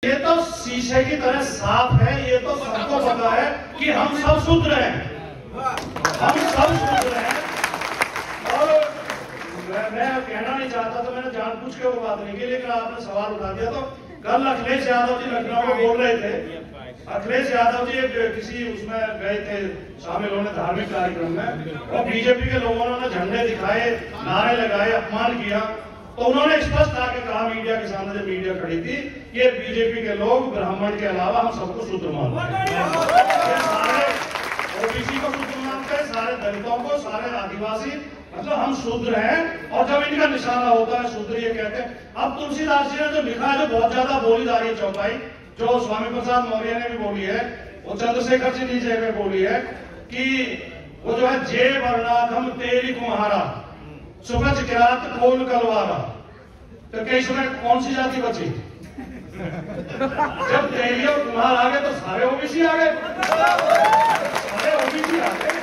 ये तो शीशे की तरह साफ है, ये तो सबको पता है कि हम सब शूद्र हैं, हम सब शूद्र हैं। और मैं कहना नहीं चाहता तो मैंने जानबूझ के वो बात नहीं की, लेकिन आपने सवाल उठा दिया। तो कल अखिलेश यादव जी लखनऊ में बोल रहे थे, अखिलेश यादव जी किसी उसमें गए थे शामिल होने धार्मिक कार्यक्रम में, और बीजेपी के लोगों ने झंडे दिखाए, नारे लगाए, अपमान किया। तो उन्होंने स्पष्ट आके कहा मीडिया के सामने, जब मीडिया खड़ी थी, ये बीजेपी के लोग ब्राह्मण के अलावा हम सबको शूद्र मानते हैं, सारे ओबीसी को शूद्र मानते हैं, सारे दलितों को, सारे आदिवासी, मतलब हम शूद्र हैं। और जब इनका निशाना होता है शूद्र ये कहते हैं। अब तुलसीदास जी ने जो लिखा है, जो बहुत ज्यादा बोली जा रही है चौपाई, जो स्वामी प्रसाद मौर्य ने भी बोली है, वो चंद्रशेखर जी नीचे में बोली है कि वो जो है जे वर्णाधम तेरी कुम्हारा सुगज किरात कोल कलवारा। तो क्या इसमें कौन सी जाति बची? जब तेली और कुम्हार आ गए तो सारे ओबीसी आ गए, सारे ओबीसी आ गए।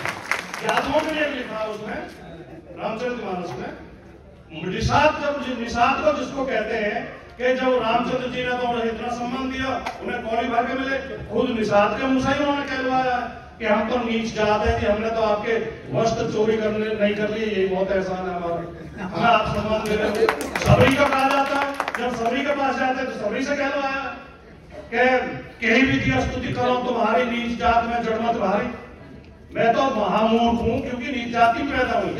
यादवों के लिए लिखा उसमें रामचरितमानस में निषाद, जब निषाद को जिसको कहते हैं कि जब रामचंद्र जी ने तो उन्हें इतना सम्मान दिया, उन्हें कौली भर के मिले, खुद निषाद के मुंह से ही उन्होंने कहलवाया कि हम तो नीच जात है कि हमने तो आपके वस्त्र चोरी करने नहीं कर लिए, ये बहुत एहसान है हमारा, हमें आप सम्मान दे रहे हैं। सबरी का कहा जाता है, जब सबरी के पास जाते हैं तो सबरी से कहलवाया कि कहीं भी दिया स्तुति करो तुम्हारी नीच जात में जड़मत भारी। मैं तो महामूर्ख हूं क्योंकि नीच जाति में पैदा हुई।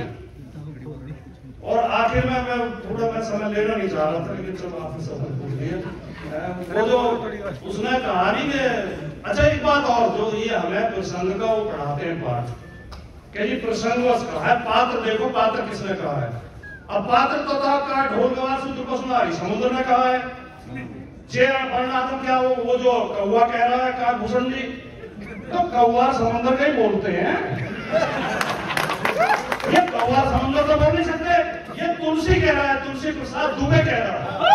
और आखिर में मैं थोड़ा मैं समय लेना नहीं चाह रहा था, लेकिन चलो आपने सब पूछ लिया। वो जो उसने कहानी में, अच्छा एक बात और, जो ये हमें प्रसंग का वो पढ़ाते हैं पाठ, कि जी प्रसंग कहा है, पात्र देखो पात्र किसने कहा है। अब पात्र तो था का ढोल गवार सूत्र को सुनारी समुद्र ने कहा है। जे वर्णात्म क्या वो जो कौवा कह रहा है का भूषण जी, तो कौवा समुद्र का ही बोलते हैं, ये कौवा समुद्र तो बोल नहीं सकते। ये तुलसी कह रहा है, तुलसी प्रसाद दुबे कह रहा है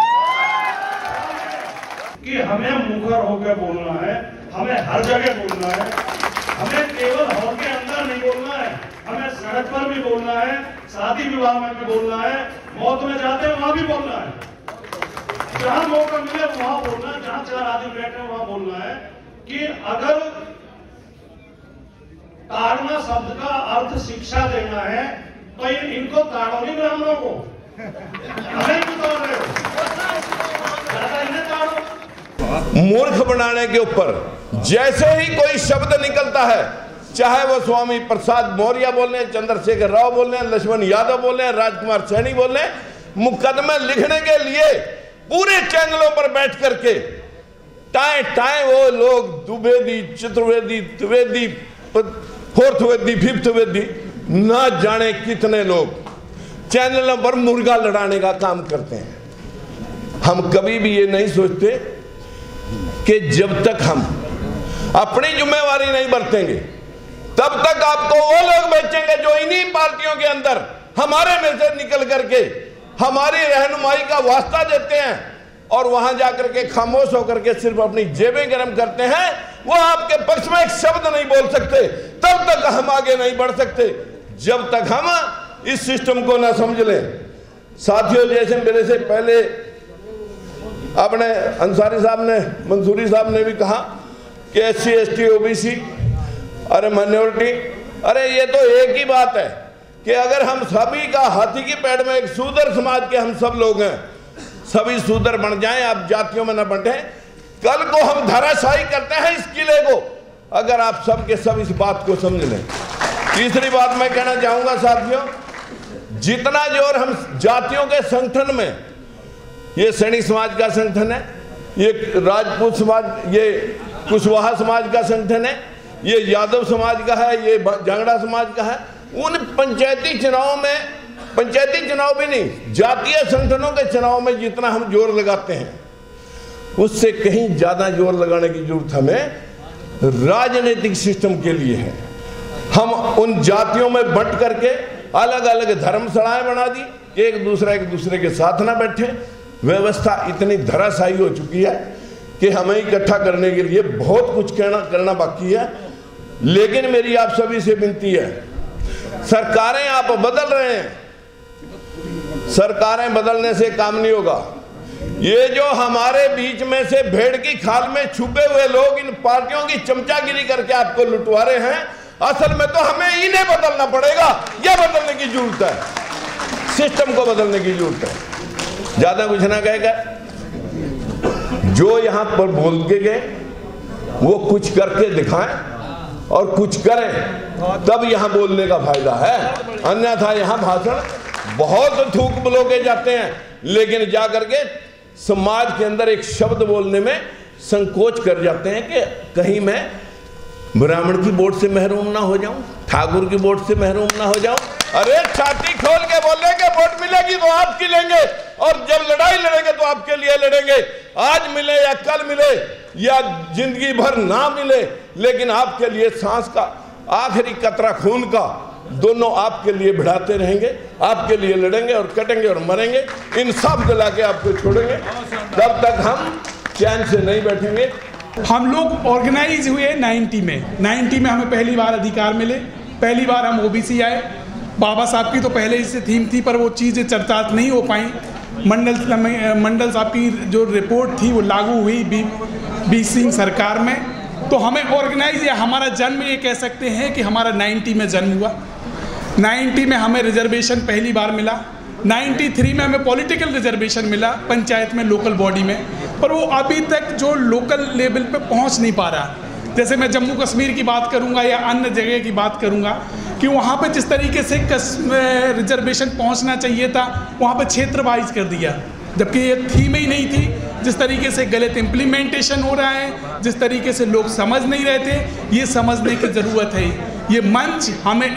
कि हमें मुखर होकर बोलना है, हमें हर जगह बोलना है, हमें केवल हॉल के अंदर नहीं बोलना है, हमें सड़क पर भी बोलना है, शादी विवाह में भी बोलना है, मौत में जाते हैं वहां भी बोलना है, जहां मौका मिले वहां बोलना है, जहां चार आदमी बैठे वहां बोलना है। कि अगर ताड़ना शब्द का अर्थ शिक्षा देना है तो इनको ताड़ो नहीं, ब्राह्मणों को हमें क्यों ताड़ रहे हो, ज्यादा इन्हें ताड़ो। मूर्ख बनाने के ऊपर जैसे ही कोई शब्द निकलता है, चाहे वो स्वामी प्रसाद मौर्य बोले, चंद्रशेखर राव बोले, लक्ष्मण यादव बोले, राजकुमार सैनी बोले, मुकदमे लिखने के लिए पूरे चैनलों पर बैठ करके टाए टाए वो लोग द्विवेदी, चतुर्वेदी, त्रिवेदी, फोर्थ वेदी, फिफ्थ वेदी, ना जाने कितने लोग चैनलों पर मुर्गा लड़ाने का काम करते हैं। हम कभी भी ये नहीं सोचते कि जब तक हम अपनी जिम्मेवारी नहीं बरतेंगे तब तक आपको वो लोग बेचेंगे जो इन्हीं पार्टियों के अंदर हमारे में से निकल करके हमारी रहनुमाई का वास्ता देते हैं और वहां जाकर के खामोश होकर के सिर्फ अपनी जेबें गर्म करते हैं। वो आपके पक्ष में एक शब्द नहीं बोल सकते, तब तक हम आगे नहीं बढ़ सकते जब तक हम इस सिस्टम को ना समझ लें। साथियों, जैसे मेरे से पहले अपने अंसारी साहब ने, मंसूरी साहब ने भी कहा कि SC ST OBC, अरे माइनॉरिटी, अरे ये तो एक ही बात है कि अगर हम सभी का हाथी की पैड़ में एक शूद्र समाज के हम सब लोग हैं, सभी शूद्र बन जाएं, आप जातियों में न बंटे, कल को हम धराशायी करते हैं इस किले को, अगर आप सब के सब इस बात को समझ लें। तीसरी बात मैं कहना चाहूंगा साथियों, जितना जोर हम जातियों के संगठन में, ये सैनी समाज का संगठन है, ये राजपूत समाज, ये कुशवाहा समाज का संगठन है, ये यादव समाज का है, ये जांगड़ा समाज का है, उन पंचायती चुनाव में, पंचायती चुनाव भी नहीं, जातीय संगठनों के चुनाव में जितना हम जोर लगाते हैं उससे कहीं ज्यादा जोर लगाने की जरूरत हमें राजनीतिक सिस्टम के लिए है। हम उन जातियों में बंट करके अलग अलग धर्मशालाएं बना दी कि एक दूसरे के साथ ना बैठे। व्यवस्था इतनी धराशायी हो चुकी है कि हमें इकट्ठा करने के लिए बहुत कुछ करना बाकी है। लेकिन मेरी आप सभी से विनती है, सरकारें आप बदल रहे हैं, सरकारें बदलने से काम नहीं होगा। ये जो हमारे बीच में से भेड़ की खाल में छुपे हुए लोग इन पार्टियों की चमचागिरी करके आपको लुटवा रहे हैं, असल में तो हमें इन्हें बदलना पड़ेगा। यह बदलने की जरूरत है, सिस्टम को बदलने की जरूरत है। ज्यादा कुछ ना कहेगा, जो यहां पर बोल के गए वो कुछ करके दिखाएं और कुछ करें, तब यहां बोलने का फायदा है। अन्यथा यहां भाषण बहुत थूक बोलोगे जाते हैं, लेकिन जाकर के समाज के अंदर एक शब्द बोलने में संकोच कर जाते हैं कि कहीं मैं ब्राह्मण की वोट से महरूम ना हो जाऊं, ठाकुर की वोट से महरूम ना हो जाऊं। अरे छाती खोल के बोलेंगे, वोट मिलेगी तो आपकी लेंगे, और जब लड़ाई लड़ेंगे तो आपके लिए लड़ेंगे। आज मिले या कल मिले या जिंदगी भर ना मिले, लेकिन आपके लिए सांस का आखिरी कतरा खून का दोनों आपके लिए बढ़ाते रहेंगे, आपके लिए लड़ेंगे और कटेंगे और मरेंगे। इंसाफ दिला के आपको छोड़ेंगे, तब तक हम चैन से नहीं बैठेंगे। हम लोग ऑर्गेनाइज हुए 90 में हमें पहली बार अधिकार मिले, पहली बार हम ओबीसी आए। बाबा साहब की तो पहले से थीम थी, पर वो चीज़ें चर्चा नहीं हो पाई। मंडल साहब की जो रिपोर्ट थी वो लागू हुई बी सिंह सरकार में, तो हमें ऑर्गेनाइज या हमारा जन्म ये कह सकते हैं कि हमारा 90 में जन्म हुआ। 90 में हमें रिजर्वेशन पहली बार मिला, 93 में हमें पॉलिटिकल रिजर्वेशन मिला पंचायत में, लोकल बॉडी में, पर वो अभी तक जो लोकल लेवल पे पहुंच नहीं पा रहा। जैसे मैं जम्मू कश्मीर की बात करूंगा या अन्य जगह की बात करूंगा कि वहाँ पे जिस तरीके से रिजर्वेशन पहुँचना चाहिए था, वहाँ पे क्षेत्र वाइज कर दिया, जबकि ये थीम ही नहीं थी। जिस तरीके से गलत इम्प्लीमेंटेशन हो रहा है, जिस तरीके से लोग समझ नहीं रहे थे, ये समझने की ज़रूरत है। ये मंच हमें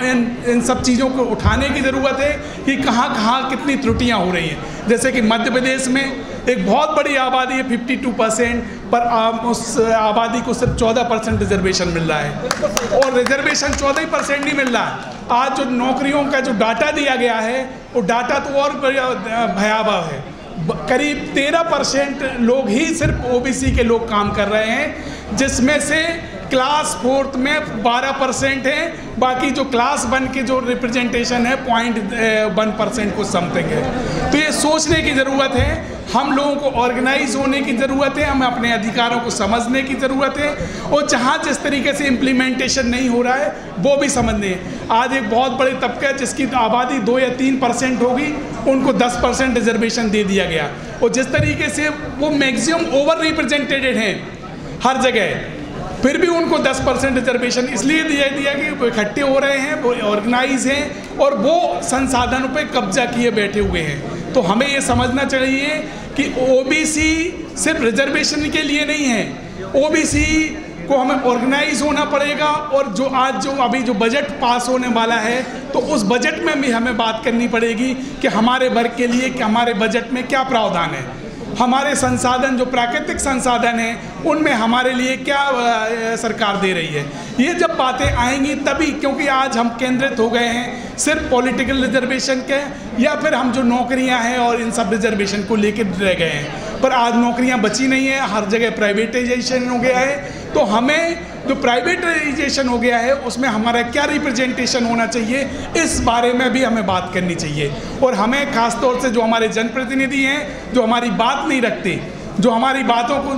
इन सब चीज़ों को उठाने की ज़रूरत है कि कहाँ कहाँ कितनी त्रुटियाँ हो रही हैं। जैसे कि मध्य प्रदेश में एक बहुत बड़ी आबादी है 52%, पर उस आबादी को सिर्फ 14% रिजर्वेशन मिल रहा है, और रिजर्वेशन 14% नहीं मिल रहा है। आज जो नौकरियों का जो डाटा दिया गया है, वो डाटा तो और भयावह है। करीब 13% लोग ही सिर्फ ओबीसी के लोग काम कर रहे हैं, जिसमें से क्लास 4 में 12% है, बाकी जो क्लास 1 के जो रिप्रेजेंटेशन है 0.1% को समथिंग है। तो ये सोचने की ज़रूरत है, हम लोगों को ऑर्गेनाइज होने की ज़रूरत है, हमें अपने अधिकारों को समझने की ज़रूरत है, और जहाँ जिस तरीके से इम्प्लीमेंटेशन नहीं हो रहा है वो भी समझने। आज एक बहुत बड़े तबके जिसकी आबादी 2 या 3% होगी, उनको 10% रिजर्वेशन दे दिया गया, और जिस तरीके से वो मैक्सिमम ओवर रिप्रेजेंटेड हैं हर जगह, फिर भी उनको 10% रिजर्वेशन इसलिए दिया कि वो इकट्ठे हो रहे हैं, वो ऑर्गेनाइज हैं और वो संसाधनों पे कब्जा किए बैठे हुए हैं। तो हमें ये समझना चाहिए कि ओबीसी सिर्फ रिजर्वेशन के लिए नहीं है, ओबीसी को हमें ऑर्गेनाइज होना पड़ेगा। और जो आज जो अभी जो बजट पास होने वाला है, तो उस बजट में भी हमें बात करनी पड़ेगी कि हमारे वर्ग के लिए कि हमारे बजट में क्या प्रावधान है, हमारे संसाधन जो प्राकृतिक संसाधन हैं उनमें हमारे लिए क्या सरकार दे रही है। ये जब बातें आएंगी तभी, क्योंकि आज हम केंद्रित हो गए हैं सिर्फ पॉलिटिकल रिजर्वेशन के, या फिर हम जो नौकरियां हैं और इन सब रिजर्वेशन को लेकर रह गए हैं, पर आज नौकरियां बची नहीं है, हर जगह प्राइवेटाइजेशन हो गया है। तो हमें जो प्राइवेटाइजेशन हो गया है उसमें हमारा क्या रिप्रेजेंटेशन होना चाहिए, इस बारे में भी हमें बात करनी चाहिए। और हमें खास तौर से जो हमारे जनप्रतिनिधि हैं, जो हमारी बात नहीं रखते, जो हमारी बातों को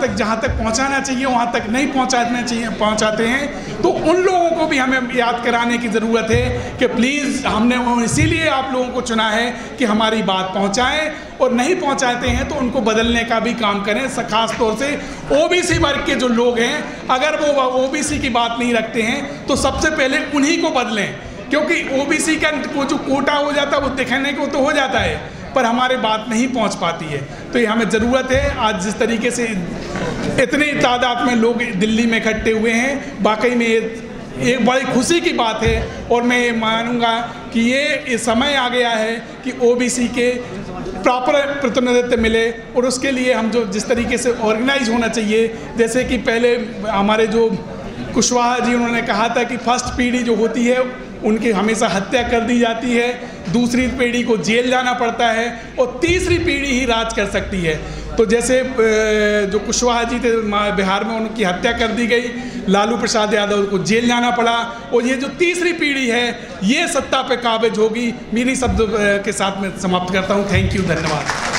जहाँ तक पहुँचाना चाहिए वहाँ तक नहीं पहुँचाते हैं, तो उन लोगों को भी हमें याद कराने की ज़रूरत है कि प्लीज़ हमने इसीलिए आप लोगों को चुना है कि हमारी बात पहुँचाएं, और नहीं पहुँचाते हैं तो उनको बदलने का भी काम करें। खास तौर से ओबीसी वर्ग के जो लोग हैं, अगर वो ओबीसी की बात नहीं रखते हैं तो सबसे पहले उन्हीं को बदलें, क्योंकि ओबीसी का वो जो कोटा हो जाता है वो दिखाने को तो हो जाता है, पर हमारे बात नहीं पहुंच पाती है। तो ये हमें ज़रूरत है। आज जिस तरीके से इतनी तादाद में लोग दिल्ली में इकट्ठे हुए हैं, वाकई में एक बड़ी खुशी की बात है, और मैं ये मानूंगा कि ये समय आ गया है कि ओबीसी के प्रॉपर प्रतिनिधित्व मिले, और उसके लिए हम जो जिस तरीके से ऑर्गेनाइज होना चाहिए, जैसे कि पहले हमारे जो कुशवाहा जी उन्होंने कहा था कि फर्स्ट पीढ़ी जो होती है उनकी हमेशा हत्या कर दी जाती है, दूसरी पीढ़ी को जेल जाना पड़ता है, और तीसरी पीढ़ी ही राज कर सकती है। तो जैसे जो कुशवाहा जी थे बिहार में, उनकी हत्या कर दी गई, लालू प्रसाद यादव को जेल जाना पड़ा, और ये जो तीसरी पीढ़ी है ये सत्ता पे काबिज होगी। मेरी शब्द के साथ मैं समाप्त करता हूँ। थैंक यू, धन्यवाद।